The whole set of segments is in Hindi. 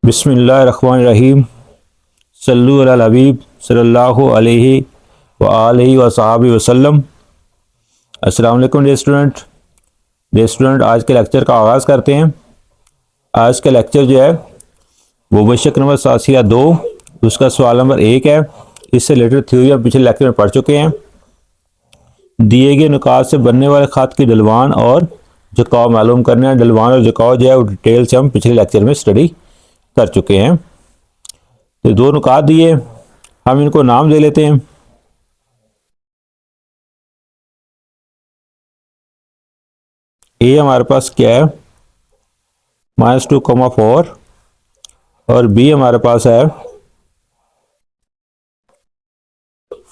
बिस्मिल्लाहिर्रहमानिर्रहीम। सल्लु अला हबीब सल्लल्लाहु अलैहि व आलिहि व सहाबी वसल्लम। अस्सलाम वालेकुम डियर स्टूडेंट, आज के लेक्चर का आगाज़ करते हैं। आज का लेक्चर जो है वो बेशक नंबर सासिया 2 उसका सवाल नंबर 1 है। इससे रिलेटेड थ्योरी हम पिछले लेक्चर में पढ़ चुके हैं। दिए गए नुकात से बनने वाले ख़त की ढलवान और झुकाव मालूम करना है। ढलवान और झुकाव जो है वो डिटेल से हम पिछले लेक्चर में स्टडी कर चुके हैं। तो दो नुकात दिए, हम इनको नाम दे लेते हैं। ए हमारे पास क्या है, -2,4 और बी हमारे पास है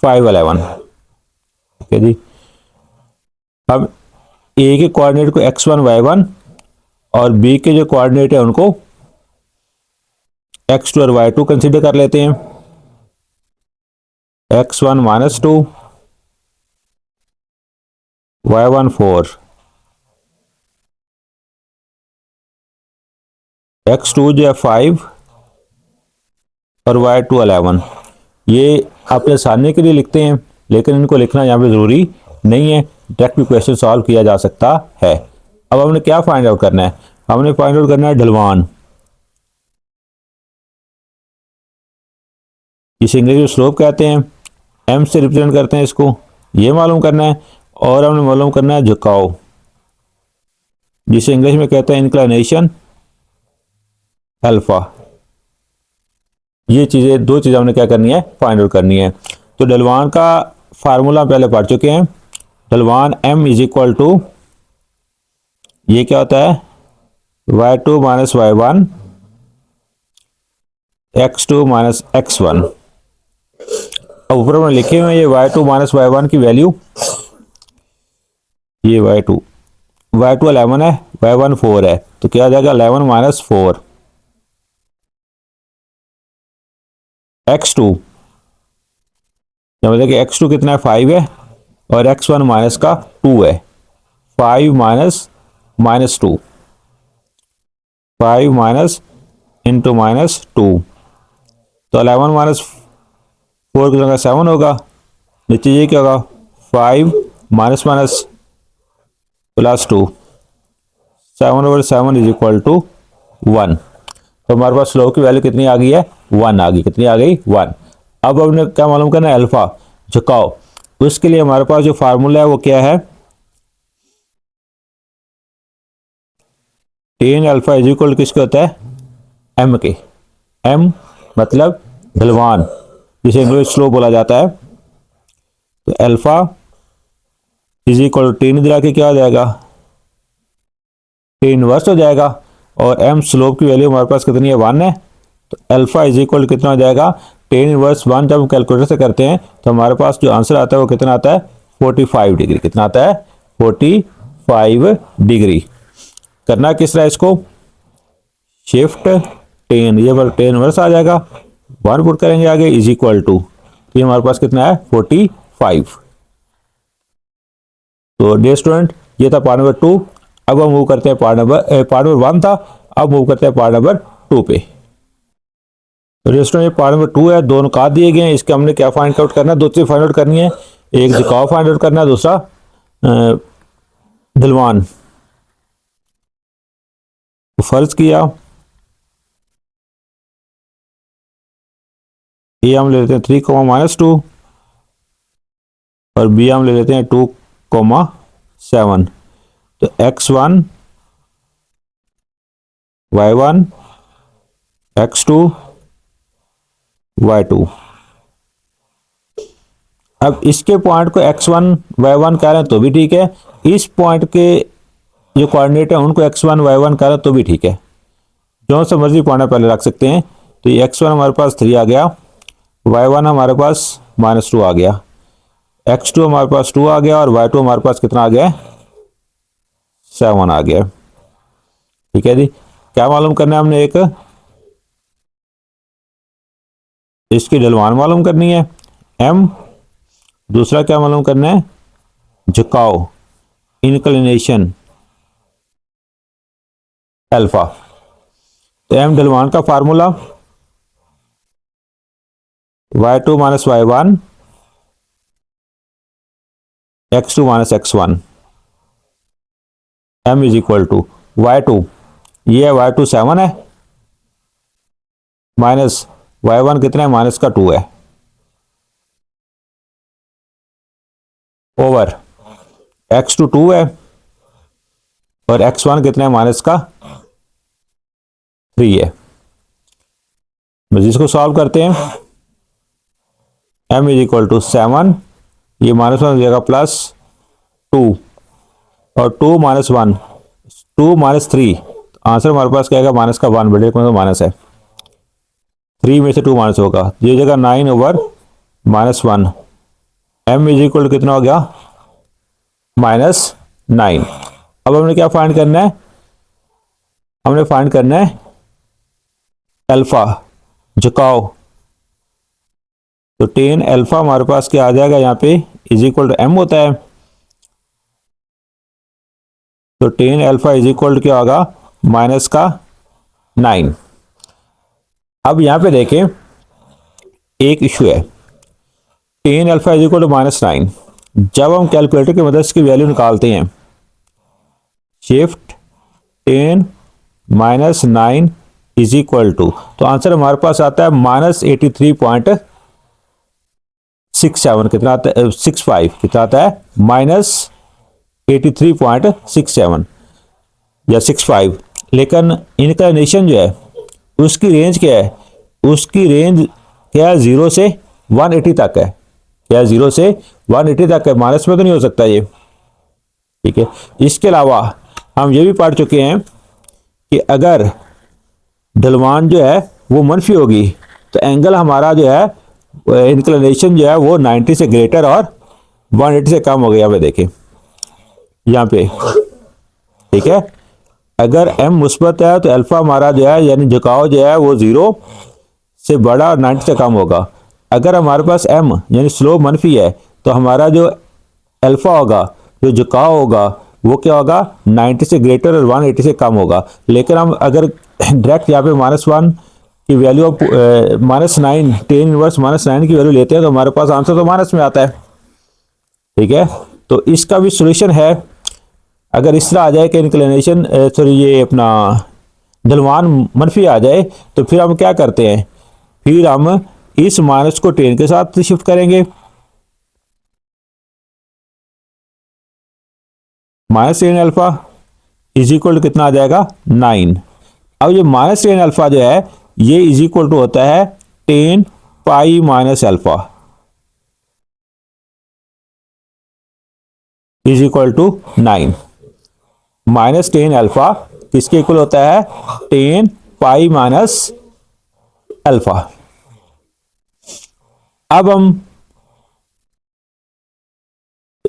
511। ठीक है जी। अब ए के कोऑर्डिनेट को x1 y1 और बी के जो कोऑर्डिनेट है उनको x2 और y2 कंसीडर कर लेते हैं। x1 -2 y1 4, x2 जो है 5 और y2 11। ये अपने आसानी के लिए लिखते हैं, लेकिन इनको लिखना यहाँ पे ज़रूरी नहीं है, डायरेक्ट भी क्वेश्चन सॉल्व किया जा सकता है। अब हमने क्या फाइंड आउट करना है, हमने फाइंड आउट करना है ढलवान, इसे इंग्लिश में स्लोप कहते हैं, m से रिप्रेजेंट करते हैं इसको, ये मालूम करना है। और हमने मालूम करना है झुकाव, जिसे इंग्लिश में कहते हैं इंक्लिनेशन अल्फा। ये चीज़ें, दो चीज़ें हमने क्या करनी है, फाइंड आउट करनी है। तो ढलवान का फार्मूला पहले पढ़ चुके हैं। ढलवान m इज इक्वल टू, ये क्या होता है, y2 - y1 x2 - x1। अब ऊपर में लिखे हुए ये y2 - y1 की वैल्यू, ये y2 11 है, y1 4 है, तो क्या आ जाएगा 11 - 4 x2, मतलब कि x2 कितना है 5 है और x1 माइनस का 2 है। 5 माइनस 2, 5 माइनस इंटू -2, तो 11 - 4 कितना 7 होगा। नीचे ये क्या होगा, 5 माइनस +2, 7/7 इज इक्वल टू 1। तो हमारे पास स्लोप की वैल्यू कितनी आ गई है, 1 आ गई। कितनी आ गई, 1। अब हमने क्या मालूम करना है, अल्फा, झुकाव। उसके लिए हमारे पास जो फार्मूला है वो क्या है, tan अल्फा इज इक्वल किसके होता है, m के। m मतलब ढलवान, जिसे इंग्लिश स्लोप बोला जाता है। तो अल्फा इज इक्वल tan इधर आके क्या हो जाएगा, tan इनवर्स हो जाएगा। और m स्लोप की वैल्यू हमारे पास कितनी है, 1 है। तो अल्फा इज इक्वल कितना हो जाएगा, tan इनवर्स 1। जब हम कैलकुलेटर से करते हैं तो हमारे पास जो आंसर आता है वो कितना आता है, 45 डिग्री। कितना आता है, 45 डिग्री। करना किस तरह, इसको शिफ्ट tan, ये पर tan इनवर्स आ जाएगा, 1 पुट करेंगे आगे, इज इक्वल टू, ये हमारे पास कितना है 45। तो डियर स्टूडेंट, ये था पार्ट नंबर 2। अब हम मूव करते हैं पार्ट नंबर 1 था, अब मूव करते हैं पार्ट नंबर 2 पे। तो डियर स्टूडेंट, ये पार्ट नंबर 2 है। दो नुकात दिए गए हैं, इसके हमने क्या फाइंड आउट करना है, दो चीज़ फाइंड आउट करनी है। एक झुकाव फाइंड आउट करना है, दूसरा ढलवान। तो फर्ज किया, ए हम ले लेते हैं 3, -2 और बी हम ले लेते हैं 2, 7। तो x1 y1 x2 y2। अब इसके पॉइंट को x1 y1 कह रहे हैं तो भी ठीक है, इस पॉइंट के जो कोऑर्डिनेट है उनको x1 y1 कह रहे हैं तो भी ठीक है। जो सा मर्जी पॉइंट पहले रख सकते हैं। तो ये x1 हमारे पास 3 आ गया, y1 हमारे पास -2 आ गया, x2 हमारे पास 2 आ गया और y2 हमारे पास कितना आ गया, 7 आ गया। ठीक है जी। क्या मालूम करना है हमने, एक इसकी ढलवान मालूम करनी है m, दूसरा क्या मालूम करना है, झुकाव, इंक्लिनेशन अल्फा। तो एम ढलवान का formula y2 minus y1 x2 minus x1 m is equal to y2, ये है y2 7 है, माइनस y1 कितना है, माइनस का 2 है, ओवर x2 2 है और x1 कितना है, माइनस का 3 है। बस इसको सॉल्व करते हैं। m इज इक्वल टू 7, ये माइनस 1 हो जाएगा प्लस 2 और 2 माइनस 1 2 माइनस 3, आंसर हमारे पास क्या आएगा, माइनस का 1, बड़े कौन सा माइनस है, 3 में से 2 माइनस होगा, ये जगह 9 over minus 1, m is equal to कितना हो गया, माइनस 9। अब हमने क्या फाइंड करना है, हमने फाइंड करना है अल्फा, झुकाव। तो टेन अल्फा हमारे पास क्या आ जाएगा यहाँ पे, इज इक्वल टू m होता है, तो tan alpha is equal to क्या होगा, माइनस का 9। अब यहाँ पे देखें एक इशू है, tan alpha is equal to minus 9, जब हम कैलकुलेटर की मदद से इसकी वैल्यू निकालते हैं, shift tan minus 9 is equal to, तो आंसर हमारे पास आता है माइनस 83.67, कितना आता है, 65, कितना आता है, माइनस 83.67 या 65। लेकिन इनक्लिनेशन जो है उसकी रेंज क्या है, उसकी रेंज क्या है, 0 से 180 तक है, क्या 0 से 180 तक है, माइनस में तो नहीं हो सकता ये, ठीक है। इसके अलावा हम ये भी पढ़ चुके हैं कि अगर ढलवान जो है वो मनफी होगी तो एंगल हमारा जो है, इंक्लिनेशन जो है वो 90 से ग्रेटर और 180 से कम हो गया। पे देखें यहाँ पे, ठीक है, अगर m मुस्बत है तो अल्फा हमारा जो है यानी झुकाव जो है वो 0 से बड़ा और 90 से कम होगा। अगर हमारे पास m यानी स्लोप मनफी है तो हमारा जो अल्फा होगा, जो झुकाव होगा वो क्या होगा, 90 से ग्रेटर और 180 से कम होगा। लेकिन हम अगर डायरेक्ट यहाँ पे -1 की वैल्यू ऑफ -9 टेन इनवर्स -9 की वैल्यू लेते हैं तो हमारे पास आंसर तो माइनस में आता है, ठीक है। तो इसका भी सॉल्यूशन है, अगर इस तरह आ जाए कि इंक्लिनेशन सॉरी ये अपना ढलवान मनफी आ जाए तो फिर हम क्या करते हैं, फिर हम इस माइनस को टेन के साथ शिफ्ट करेंगे, minus tan alpha is equal to कितना आ जाएगा, 9। अब ये माइनस टेन अल्फा जो है ये इज इक्वल टू होता है 10 pi minus alpha is equal to 9। Minus tan alpha किसके इक्वल होता है, 10 पाई माइनस अल्फा। अब हम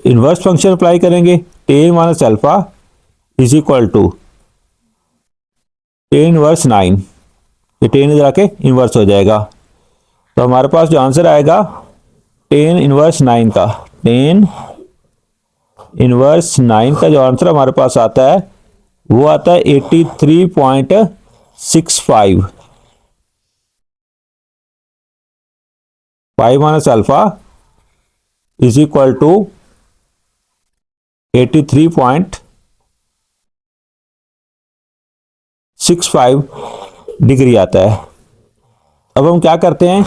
इनवर्स फंक्शन अप्लाई करेंगे, 10 minus alpha is equal to 10 inverse 9, ये 10 इधर आके इनवर्स हो जाएगा। तो हमारे पास जो आंसर आएगा 10 इनवर्स 9 का, 10 इनवर्स 9 का जो आंसर हमारे पास आता है वो आता है 83.65 pi minus alpha is equal to 83.65 degree आता है। अब हम क्या करते हैं,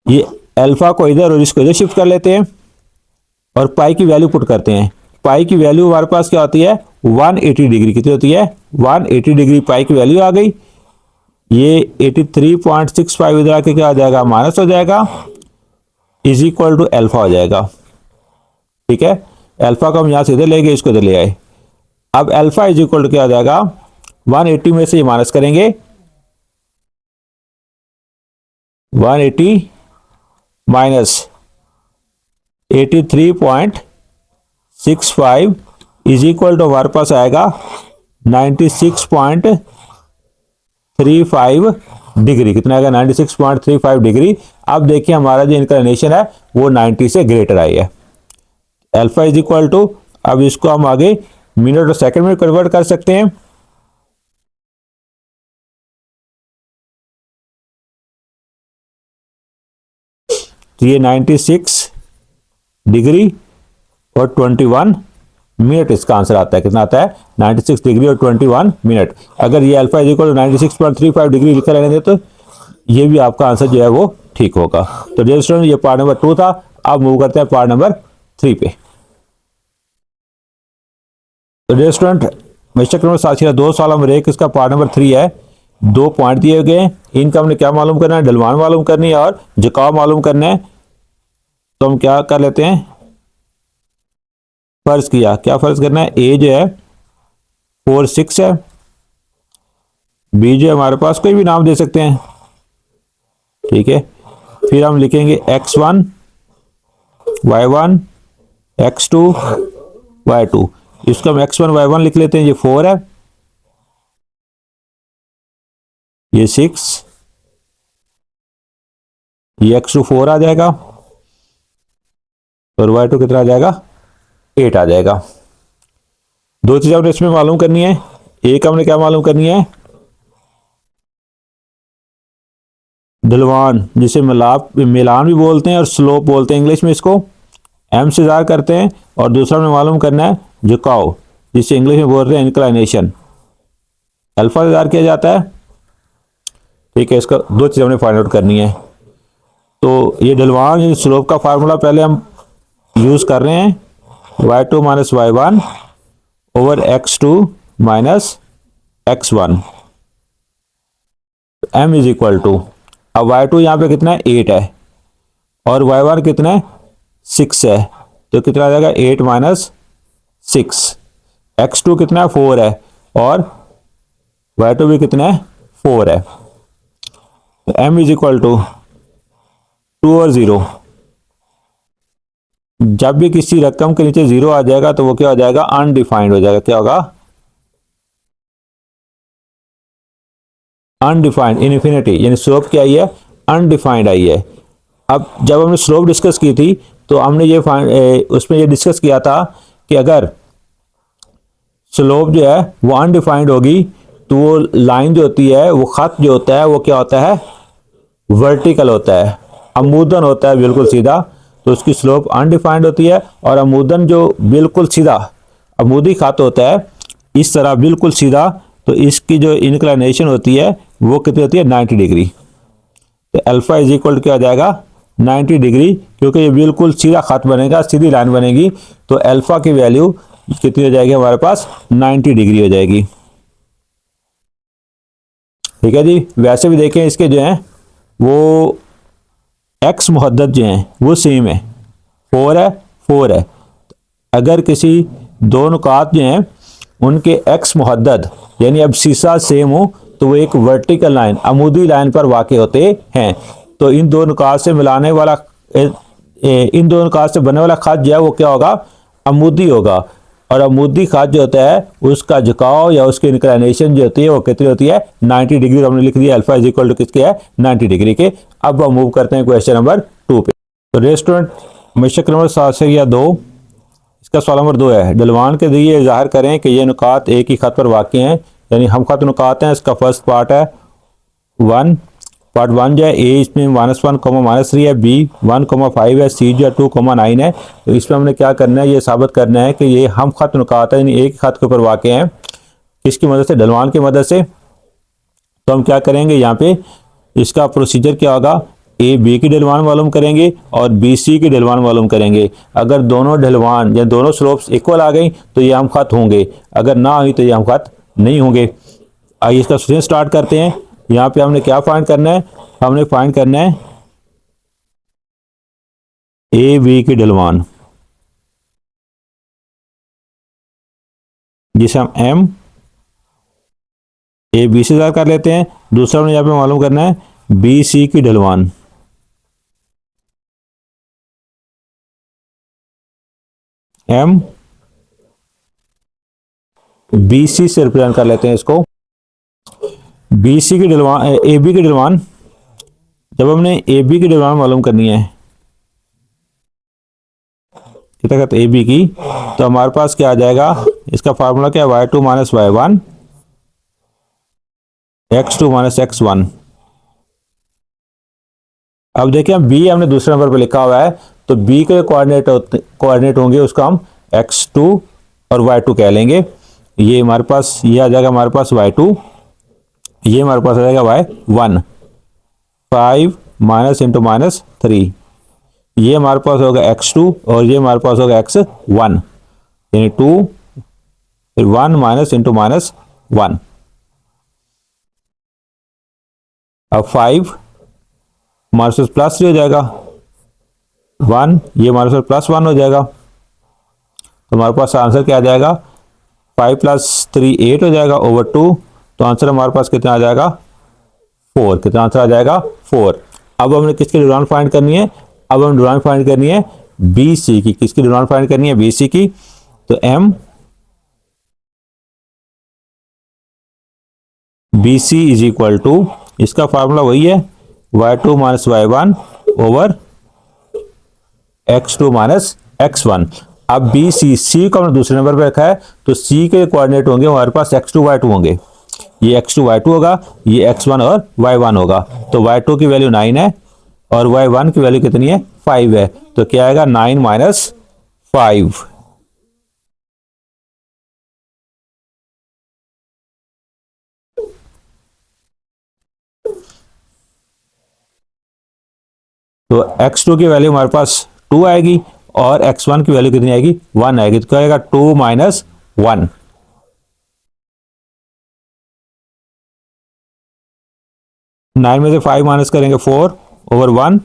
ये अल्फा को इधर और इसको इधर शिफ्ट कर लेते हैं और पाई की वैल्यू पुट करते हैं। पाई की वैल्यू हमारे पास क्या होती है, 180 डिग्री, कितनी होती है, 180 डिग्री पाई की वैल्यू आ गई। ये 83.65 इधर आके क्या आ जाएगा, माइनस हो जाएगा, इज इक्वल टू अल्फा हो जाएगा, ठीक है। अल्फा को हम यहां से इधर ले गए, इसको इधर ले आए। अब अल्फा इज इक्वल टू क्या आ जाएगा, 180 में से ये माइनस करेंगे, 180 माइनस 83.65 इज इक्वल टू हमारे पास आएगा 96.35 डिग्री, कितना आएगा, 96.35 डिग्री। अब देखिए हमारा जो इंक्लिनेशन है वो 90 से ग्रेटर आई है। अल्फा इज इक्वल टू, अब इसको हम आगे मिनट और सेकंड में कन्वर्ट कर सकते हैं, तो ये 96 डिग्री और 21 मिनट इसका आंसर आता है। कितना आता है? 96 डिग्री और 21 मिनट। अगर ये alpha is equal to 96.35 degree लिखकर रहने दे तो ये भी आपका आंसर जो है वो ठीक होगा। तो डियर स्टूडेंट, ये पार्ट नंबर 2 था। अब मूव करते हैं पार्ट नंबर 3 पे। तो डियर स्टूडेंट, मिस्टर क्रमश साक्षी 2 सवाल नंबर 1 इसका पार्ट नंबर 3 है। 2 पॉइंट दिए गए हैं, इनका हमने क्या मालूम करना है? ढलवान मालूम करनी है और झुकाव मालूम करना है। तो हम क्या कर लेते हैं, फर्ज किया, क्या फर्ज करना है? ए जो है 4 6 है, बी जो है हमारे पास कोई भी नाम दे सकते हैं, ठीक है। फिर हम लिखेंगे x1 y1 x2 y2। इसको हम x1 y1 लिख लेते हैं, ये 4 है, ये 6, ये x2 4 आ जाएगा और y2 कितना आ जाएगा? 8 आ जाएगा। 2 चीजें हमने इसमें मालूम करनी है। एक हमने क्या मालूम करनी है? ढलवान, जिसे मिलान भी बोलते हैं और स्लोप बोलते हैं इंग्लिश में, इसको एम से ज़ाहिर करते हैं। और दूसरा हमने मालूम करना है झुकाव, जिसे इंग्लिश में बोलते हैं इंक्लाइनेशन, अल्फा से ज़ाहिर किया जाता है, ठीक है। इसका 2 चीज़ें हमने फाइंड आउट करनी है। तो ये ढलवान स्लोप का फार्मूला पहले हम यूज़ कर रहे हैं, y2 minus y1 over x2 minus x1, m is equal to, अब y2 यहाँ पे कितना है? 8 है और y1 कितना है? 6 है, तो कितना आ जाएगा? 8 माइनस 6। x2 कितना है? 4 है और y2 भी कितना है? 4 है। तो m इज इक्वल टू 2 और 0। जब भी किसी रकम के नीचे 0 आ जाएगा तो वो क्या हो जाएगा? अनडिफाइंड हो जाएगा। क्या होगा? अनडिफाइंड, इनफिनिटी, यानी स्लोप क्या आई है? अनडिफाइंड आई है। अब जब हमने स्लोप डिस्कस की थी तो हमने ये उसमें ये डिस्कस किया था कि अगर स्लोप जो है वो अनडिफाइंड होगी तो वो लाइन जो होती है, वो खत जो होता है वो क्या होता है? वर्टिकल होता है, अमूदन होता है, बिल्कुल सीधा। तो उसकी स्लोप अनडिफाइंड होती है। और अमूदन जो बिल्कुल सीधा अमूदी खत होता है, इस तरह बिल्कुल सीधा, तो इसकी जो इंक्लिनेशन होती है वो कितनी होती है? 90 डिग्री। तो अल्फा इज इक्वल टू क्या हो जाएगा? 90 डिग्री, क्योंकि ये बिल्कुल सीधा खत बनेगा, सीधी लाइन बनेगी। तो अल्फा की वैल्यू कितनी हो जाएगी हमारे पास? 90 डिग्री हो जाएगी, ठीक है जी। वैसे भी देखें इसके जो हैं वो एक्स मुहद्दद जो हैं वो सेम है, 4 है 4 है। अगर किसी दो नुकात जो हैं उनके एक्स मुहद्दद यानी अब शीशा सेम हो तो वो एक वर्टिकल लाइन, अमूदी लाइन पर वाक़ होते हैं। तो इन दो नुकात से मिलाने वाला इन दो नुकात से बनने वाला खत जो है वो क्या होगा? अमूदी होगा। और अमूदी खत जो होता है उसका झुकाव या उसकी इंक्लिनेशन जो होती है वो कितनी होती है? 90 डिग्री। हमने लिख दिया अल्फा इज इक्वल टू किसके है? 90 डिग्री के। अब हम मूव करते हैं क्वेश्चन नंबर 2 पे। तो रेस्टोरेंट मिस्टर नंबर 702 इसका सवाल नंबर 2 है। ढलवान के जरिए जाहिर करें कि ये नुकात एक ही खत पर वाक़ हैं, यानी हम खत नुकात हैं। इसका फर्स्ट पार्ट है 1, पार्ट 1 जो है ए, इसमें -1, -3 है, बी 1, 5 है, सी जो है 2, 9 है। तो इसमें हमने क्या करना है? ये साबित करना है कि ये हम खत नुकात है, यानी एक खत के ऊपर वाक़ हैं। किसकी मदद से? ढलवान की मदद से। तो हम क्या करेंगे यहाँ पे? इसका प्रोसीजर क्या होगा? ए बी की ढलवान मालूम करेंगे और बी सी की ढलवान मालूम करेंगे। अगर दोनों ढलवान या दोनों स्लोप्स इक्वल आ गई तो ये हम खत होंगे, अगर ना हुई तो ये हम खत नहीं होंगे। आइए इसका स्टूडेंट स्टार्ट करते हैं। यहाँ पे हमने क्या फाइंड करना है? हमने फाइंड करना है ए बी की ढलवान, जिसे हम एम ए बी से ज़ाहिर कर लेते हैं। दूसरा हमने यहाँ पे मालूम करना है बी सी की ढलवान, एम बी सी से रिप्रेजेंट कर लेते हैं इसको। बी सी की ढलवान, ए बी की ढलवान, जब हमने ए बी की ढलवान मालूम करनी है, कितना कहते हैं ए बी की, तो हमारे पास क्या आ जाएगा? इसका फार्मूला क्या है? y2 minus y1 x2 minus x1। अब देखिए हम बी हमने दूसरे नंबर पर लिखा हुआ है, तो बी के कोऑर्डिनेट होंगे उसका हम x2 और y2 कह लेंगे। ये हमारे पास ये आ जाएगा हमारे पास y2, ये हमारे पास आ जाएगा y1। 5 माइनस इंटू माइनस 3, ये हमारे पास होगा x2 और ये हमारे पास होगा x1, यानी 2 फिर 1 माइनस इंटू माइनस 1। अब 5 हमारे पास प्लस 3 हो जाएगा, 1 ये हमारे पास प्लस 1 हो जाएगा, तो हमारे पास आंसर क्या आ जाएगा, 5 प्लस 3 8 हो जाएगा ओवर 2, तो आंसर हमारे पास कितना आ जाएगा 4। कितना आंसर आ जाएगा 4। अब हमने किसकी डिमांड फाइंड करनी है, अब हम डिमांड फाइंड करनी है बी सी की। किसकी डिमांड फाइंड करनी है, बी सी की। तो m B C is equal to, इसका फार्मूला वही है y2 minus y1 over x2 minus x1। अब बी सी को हमने दूसरे नंबर पे रखा है, तो सी के कोऑर्डिनेट होंगे हमारे पास x2 y2 होंगे, ये x2 y2 होगा, ये x1 और y1 होगा। तो y2 की वैल्यू 9 है और y1 की वैल्यू कितनी है 5 है, तो क्या आएगा 9 माइनस 5। तो x2 की वैल्यू हमारे पास 2 आएगी और x1 की वैल्यू कितनी आएगी 1 आएगी, तो क्या आएगा 2 माइनस 1। नाइन में से 5 माइनस करेंगे 4 ओवर 1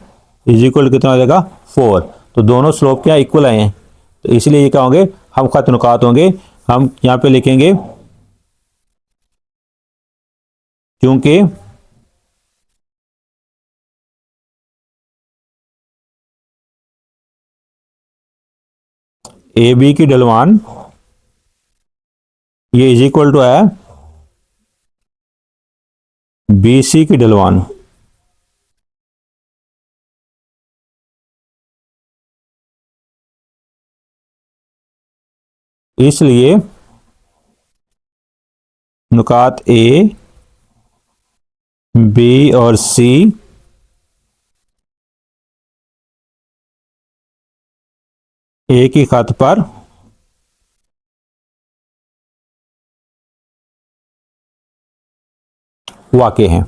इज इक्वल कितना हो जाएगा 4। तो दोनों स्लोप क्या इक्वल आए हैं, तो इसलिए ये क्या होंगे हम खत नुकात होंगे। हम यहाँ पे लिखेंगे क्योंकि ए बी की ढलवान ये इज इक्वल टू है बी सी की ढलवान। इसलिए नुकात ए बी और सी एक ही खत पर वाक़ई हैं।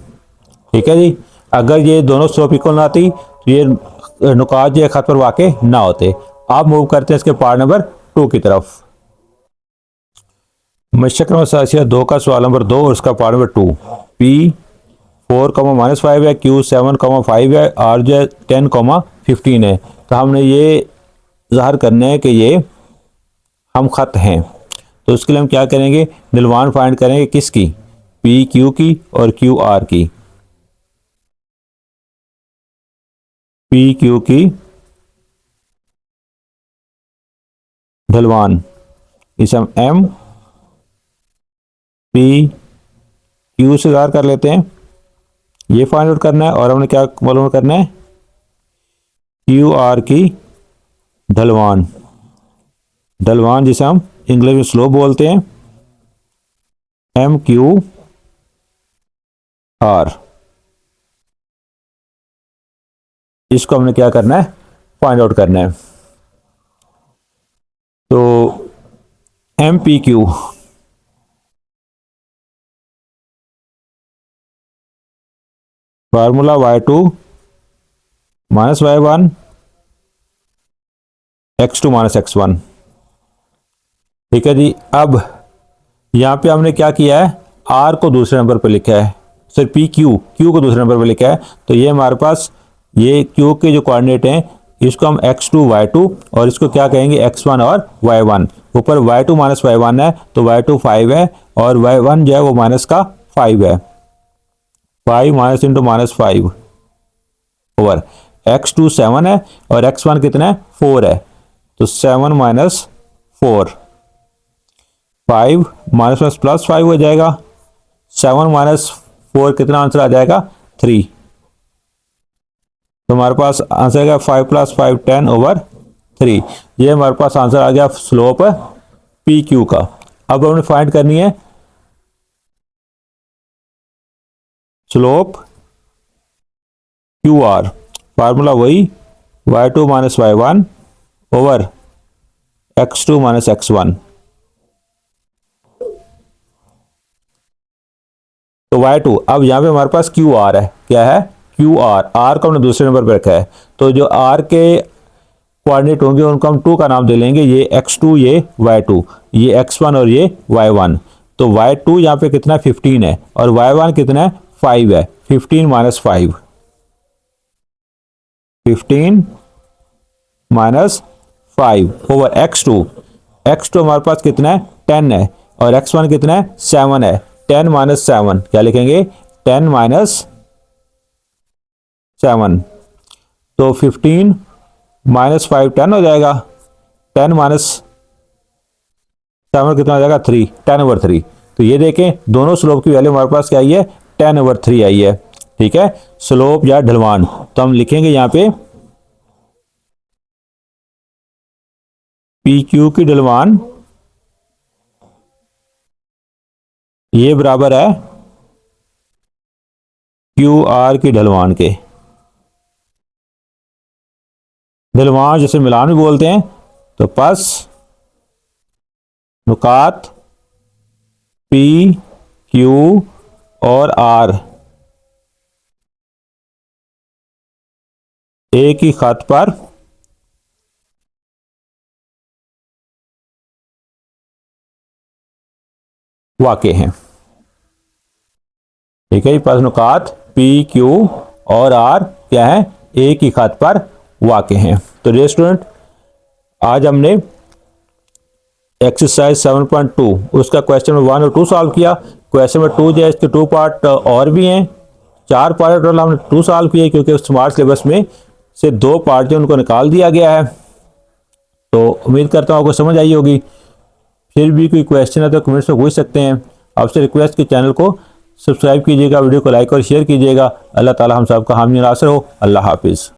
ठीक है जी, अगर ये दोनों स्लोप इक्वल ना आती तो ये नुकात जो खत पर वाक़ई ना होते। आप मूव करते हैं इसके पार्ट नंबर 2 की तरफ। मशक मसासिया 2 का सवाल नंबर 2 और उसका पार्ट नंबर 2। पी 4, -5 है, क्यू 7, 5 है, आर जो है 10, 15 है। तो हमने ये ज़ाहिर करना है कि ये हम खत हैं, तो उसके लिए हम क्या करेंगे, ढलवान फाइंड करेंगे किसकी, पी क्यू की और क्यू आर की। पी क्यू की ढलवान, इसे हम एम पी क्यू से ज़ाहिर कर लेते हैं, ये फाइंड आउट करना है। और हमने क्या मालूम करना है, क्यू आर की ढलवान। ढलवान जिसे हम इंग्लिश में स्लोप बोलते हैं, एम क्यू आर। इसको हमने क्या करना है, फाइंड आउट करना है। तो m P Q formula y2 minus y1 x2 minus x1। ठीक है जी, अब यहां पे हमने क्या किया है, r को दूसरे नंबर पर लिखा है, सर पी क्यू को दूसरे नंबर पर लिखा है। तो ये हमारे पास ये q के जो कोऑर्डिनेट हैं इसको हम x2 y2 और इसको क्या कहेंगे x1 और y1। ऊपर y2 माइनस y1 है तो y2 5 है और y1 जो है वो माइनस का 5 है। 5 minus into minus 5 over x2 7 है और x1 कितना है 4 है, तो 7 माइनस 4, 5 माइनस प्लस प्लस 5 हो जाएगा, 7 माइनस 4 कितना आंसर आ जाएगा 3। तो हमारे पास आंसर आ गया 5 प्लस 5 10 ओवर 3। ये हमारे पास आंसर आ गया स्लोप पी क्यू का। अब हमने फाइंड करनी है स्लोप क्यू आर। फार्मूला वही y2 minus y1 over x2 minus x1। तो y2, अब यहाँ पे हमारे पास क्यू आर है, क्या है क्यू आर, आर को हमने दूसरे नंबर पर रखा है, तो जो आर के कोऑर्डिनेट होंगे उनको हम 2 का नाम दे लेंगे, ये x2 ये y2, ये x1 और ये y1। तो y2 यहाँ पे कितना 15 है और y1 कितना है 5 है, 15 minus 5, 15 minus 5 over x2, x2 हमारे पास कितना है 10 है और x1 कितना है 7 है, 10 माइनस 7 क्या लिखेंगे 10 माइनस 7, तो 15 माइनस 5 10 हो जाएगा, 10 माइनस 7 कितना हो जाएगा 3, 10/3। तो ये देखें दोनों स्लोप की वैल्यू हमारे पास क्या आई है 10/3 आई है। ठीक है, स्लोप या ढलवान, तो हम लिखेंगे यहाँ पे पी क्यू की ढलवान ये बराबर है क्यू आर की ढलवान के। ढलवान जैसे मिलान भी बोलते हैं, तो पस नुकात पी क्यू और आर एक ही खत पर वाक़े हैं। ठीक है, ये पस नुकात पी क्यू और आर क्या है एक ही खत पर वाक़े हैं। तो डियर स्टूडेंट, आज हमने एक्सरसाइज 7.2 उसका क्वेश्चन नंबर 1 और 2 सॉल्व किया। क्वेश्चन नंबर 2 जो है इसके 2 पार्ट और भी हैं, 4 पार्ट टोटल हमने 2 सॉल्व किए, क्योंकि स्मार्ट सिलेबस में से 2 पार्ट जो उनको निकाल दिया गया है। तो उम्मीद करता हूँ आपको समझ आई होगी। फिर भी कोई क्वेश्चन है तो कमेंट्स में पूछ सकते हैं। आपसे रिक्वेस्ट कि चैनल को सब्सक्राइब कीजिएगा, वीडियो को लाइक और शेयर कीजिएगा। अल्लाह ताला हम सब का हामी नासर हो। अल्लाह हाफिज़।